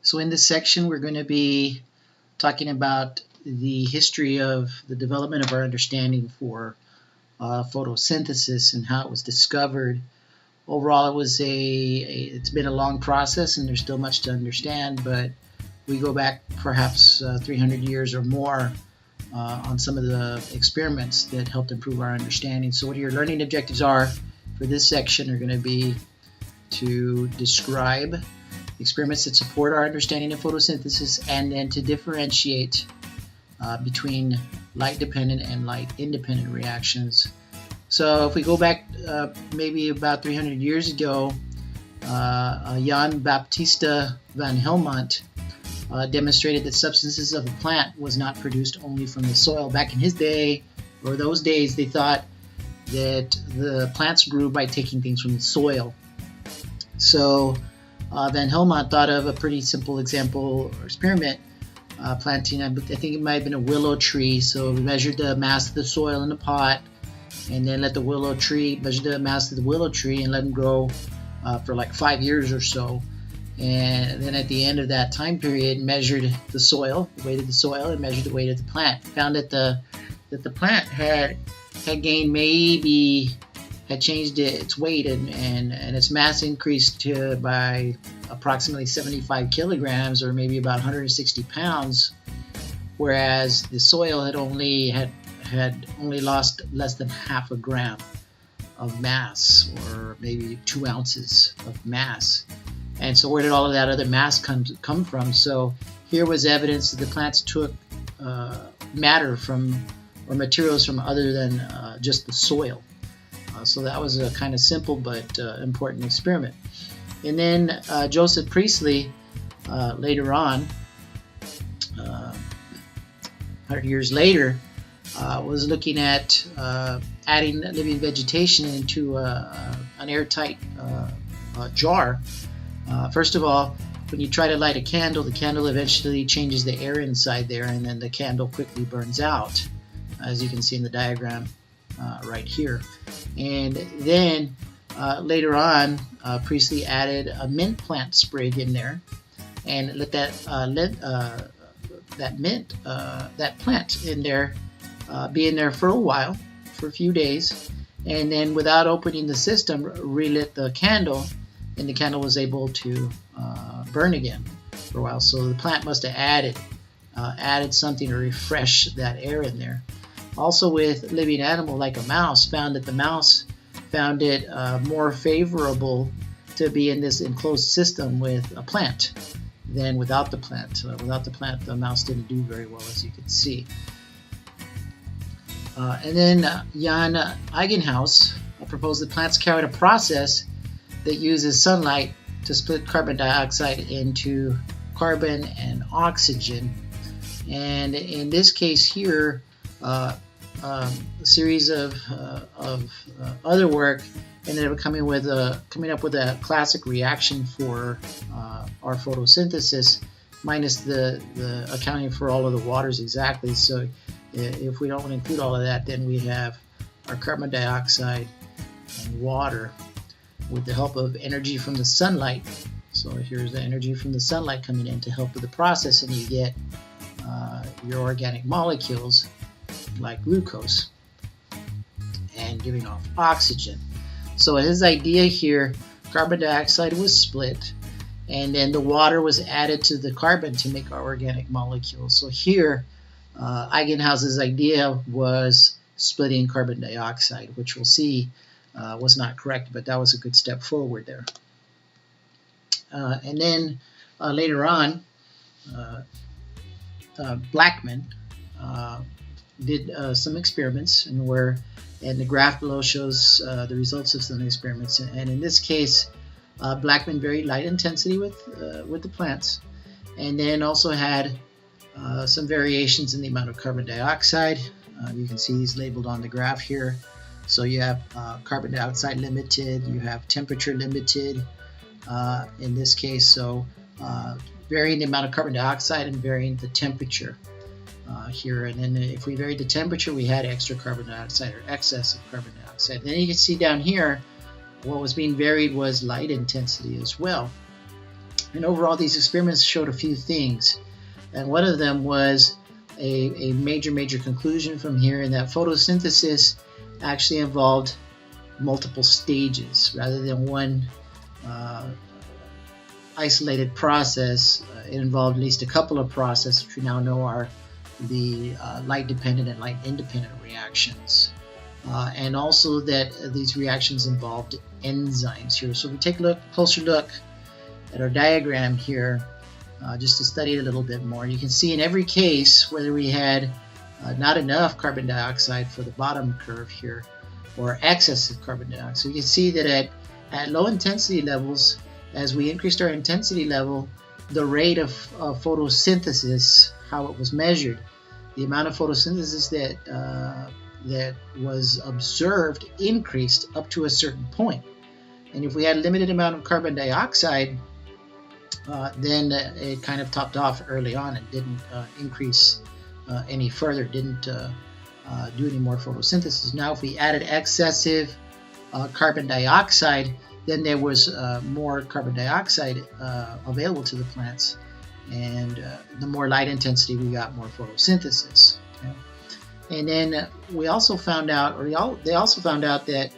So in this section, we're going to be talking about the history of the development of our understanding for photosynthesis and how it was discovered. Overall, it's been a long process and there's still much to understand, but we go back perhaps 300 years or more on some of the experiments that helped improve our understanding. So what your learning objectives are for this section are going to be to describe experiments that support our understanding of photosynthesis, and then to differentiate between light-dependent and light-independent reactions. So if we go back maybe about 300 years ago, Jan Baptista van Helmont demonstrated that substances of a plant was not produced only from the soil. Back in his day, or those days, they thought that the plants grew by taking things from the soil. So Van Helmont thought of a pretty simple example or experiment, planting, I think it might have been a willow tree. So we measured the mass of the soil in the pot, and then let the willow tree, measure the mass of the willow tree and let them grow for like 5 years or so. And then at the end of that time period, measured the soil, the weight of the soil, and measured the weight of the plant. Found that the plant had gained had changed its weight and its mass increased by approximately 75 kilograms, or maybe about 160 pounds, whereas the soil had only lost less than half a gram of mass, or maybe 2 ounces of mass. And so where did all of that other mass come from? So here was evidence that the plants took matter from, or materials from, other than just the soil. So that was a kind of simple but important experiment. And then Joseph Priestley, later on, 100 years later, was looking at adding living vegetation into an airtight jar. First of all, when you try to light a candle, the candle eventually changes the air inside there, and then the candle quickly burns out, as you can see in the diagram right here. And then later on, Priestley added a mint plant sprig in there, and let that plant in there be in there for a while, for a few days, and then without opening the system, relit the candle, and the candle was able to burn again for a while. So the plant must have added something to refresh that air in there. Also, with living animal like a mouse, found that the mouse found it more favorable to be in this enclosed system with a plant than without the plant. Without the plant, the mouse didn't do very well, as you can see. And then Jan Ingenhousz proposed that plants carry out a process that uses sunlight to split carbon dioxide into carbon and oxygen. And in this case here, a series of other work ended up coming up with a classic reaction for our photosynthesis, minus the accounting for all of the waters exactly. So if we don't include all of that, then we have our carbon dioxide and water with the help of energy from the sunlight. So here's the energy from the sunlight coming in to help with the process, and you get your organic molecules like glucose and giving off oxygen. So his idea here, carbon dioxide was split, and then the water was added to the carbon to make our organic molecules. So here, Ingenhousz's idea was splitting carbon dioxide, which we'll see was not correct, but that was a good step forward there. And then later on, Blackman did some experiments, and the graph below shows the results of some experiments. And in this case, Blackman varied light intensity with the plants, and then also had some variations in the amount of carbon dioxide. You can see these labeled on the graph here. So you have carbon dioxide limited, you have temperature limited in this case. So varying the amount of carbon dioxide and varying the temperature here. And then if we varied the temperature, we had extra carbon dioxide or excess of carbon dioxide. And then you can see down here, what was being varied was light intensity as well. And overall, these experiments showed a few things. And one of them was a major conclusion from here, in that photosynthesis actually involved multiple stages rather than one isolated process. It involved at least a couple of processes, which we now know are the light-dependent and light-independent reactions. And also that these reactions involved enzymes here. So if we take a closer look at our diagram here, just to study it a little bit more, you can see in every case whether we had not enough carbon dioxide for the bottom curve here, or excess of carbon dioxide. You can see that at low intensity levels, as we increased our intensity level, the rate of photosynthesis, how it was measured, the amount of photosynthesis that was observed increased up to a certain point. And if we had a limited amount of carbon dioxide, then it kind of topped off early on and didn't increase any further, didn't do any more photosynthesis. Now if we added excessive carbon dioxide, then there was more carbon dioxide available to the plants, and the more light intensity we got, more photosynthesis. Okay? And then we also found out, they also found out that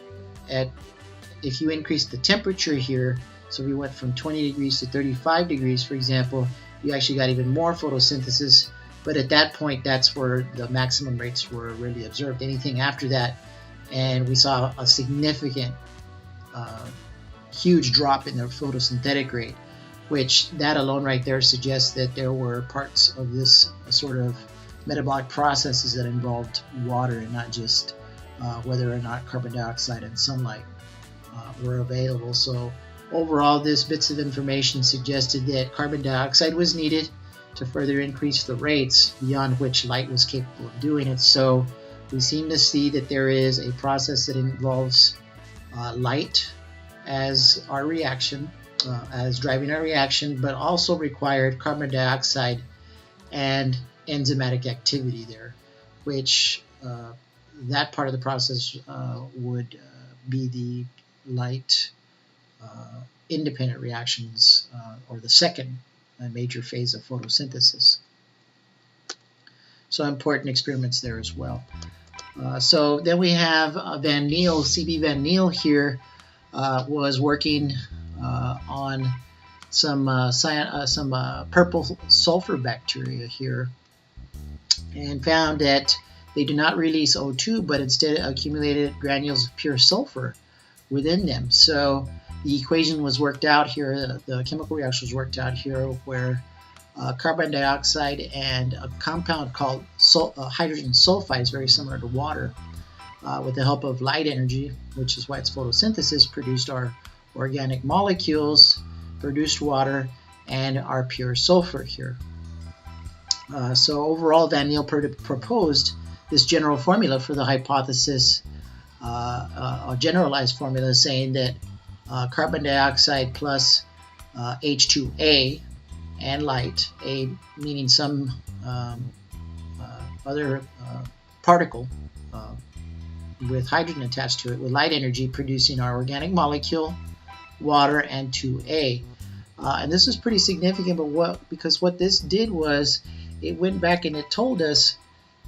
if you increase the temperature here, so we went from 20 degrees to 35 degrees, for example, you actually got even more photosynthesis. But at that point, that's where the maximum rates were really observed. Anything after that, and we saw a significant, huge drop in the photosynthetic rate, which that alone right there suggests that there were parts of this sort of metabolic processes that involved water, and not just whether or not carbon dioxide and sunlight were available. So overall, these bits of information suggested that carbon dioxide was needed to further increase the rates beyond which light was capable of doing it. So we seem to see that there is a process that involves light as our reaction, as driving our reaction, but also required carbon dioxide and enzymatic activity there, which that part of the process would be the light independent reactions, or the second major phase of photosynthesis. So important experiments there as well. So then we have Van Niel, C.B. Van Niel here was working on some purple sulfur bacteria here, and found that they do not release O2, but instead accumulated granules of pure sulfur within them. So the equation was worked out here, the chemical reaction was worked out here, where carbon dioxide and a compound called hydrogen sulfide, is very similar to water, with the help of light energy, which is why it's photosynthesis, produced our organic molecules, produced water, and our pure sulfur here. So overall, Van Niel proposed this general formula for the hypothesis, a generalized formula saying that carbon dioxide plus H2A and light, A meaning some other particle with hydrogen attached to it, with light energy producing our organic molecule, water, and 2A. And this is pretty significant, because what this did was it went back and it told us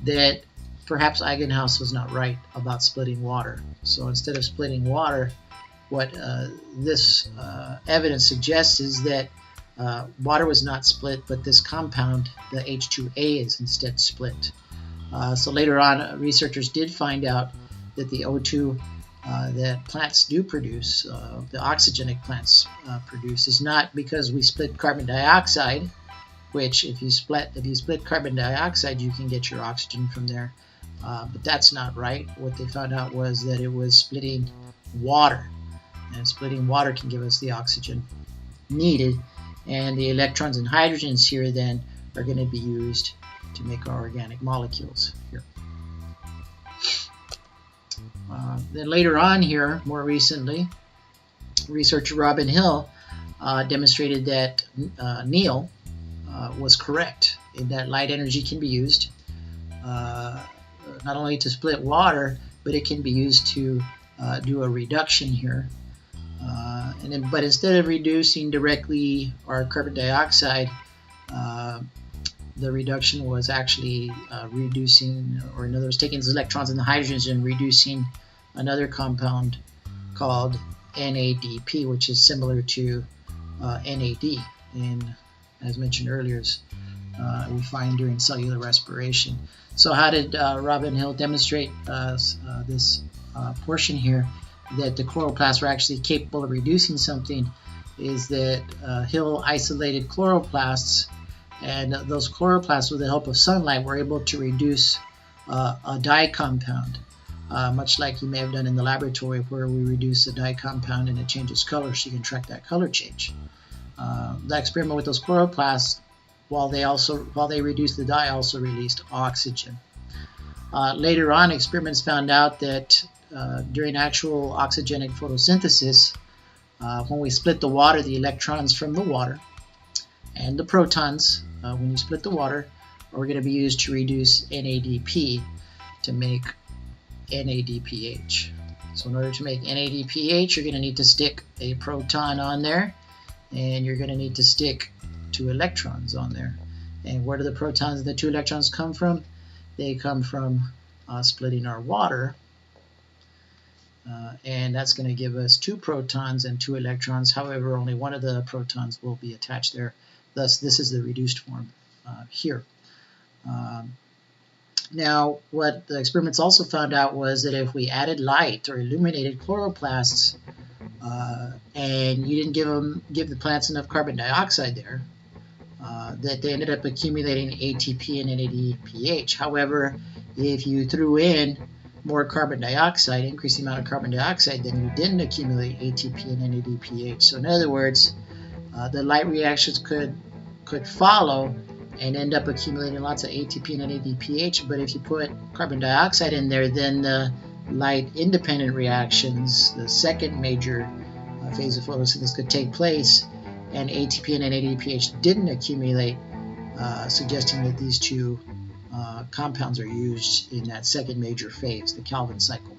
that perhaps Ingenhousz was not right about splitting water. So instead of splitting water, what this evidence suggests is that water was not split, but this compound, the H2A, is instead split. So later on, researchers did find out that the O2 that plants do produce, the oxygenic plants produce, is not because we split carbon dioxide, which if you split carbon dioxide, you can get your oxygen from there. But that's not right. What they found out was that it was splitting water, and splitting water can give us the oxygen needed, and the electrons and hydrogens here then are going to be used to make our organic molecules here. Then later on here, more recently, researcher Robin Hill demonstrated that Niel was correct in that light energy can be used not only to split water, but it can be used to do a reduction here. But instead of reducing directly our carbon dioxide, the reduction was actually reducing, or in other words, taking the electrons and the hydrogens and reducing another compound called NADP, which is similar to NAD, and as mentioned earlier, we find during cellular respiration. So how did Robin Hill demonstrate this portion here, that the chloroplasts were actually capable of reducing something, is that Hill isolated chloroplasts, and those chloroplasts, with the help of sunlight, were able to reduce a dye compound, much like you may have done in the laboratory, where we reduce a dye compound and it changes color, so you can track that color change. The experiment with those chloroplasts, while they reduced the dye, also released oxygen. Later on, experiments found out that during actual oxygenic photosynthesis, when we split the water, the electrons from the water and the protons, when you split the water, are going to be used to reduce NADP to make NADPH. So in order to make NADPH, you're going to need to stick a proton on there, and you're going to need to stick 2 electrons on there. And where do the protons and the 2 electrons come from? They come from splitting our water, and that's going to give us 2 protons and 2 electrons. However, only one of the protons will be attached there. Thus, this is the reduced form here. Now, what the experiments also found out was that if we added light or illuminated chloroplasts, and you didn't give the plants enough carbon dioxide there, that they ended up accumulating ATP and NADPH. However, if you threw in more carbon dioxide, increased the amount of carbon dioxide, then you didn't accumulate ATP and NADPH. So in other words, the light reactions could follow and end up accumulating lots of ATP and NADPH, but if you put carbon dioxide in there, then the light-independent reactions, the second major phase of photosynthesis, could take place, and ATP and NADPH didn't accumulate, suggesting that these 2 compounds are used in that second major phase, the Calvin cycle.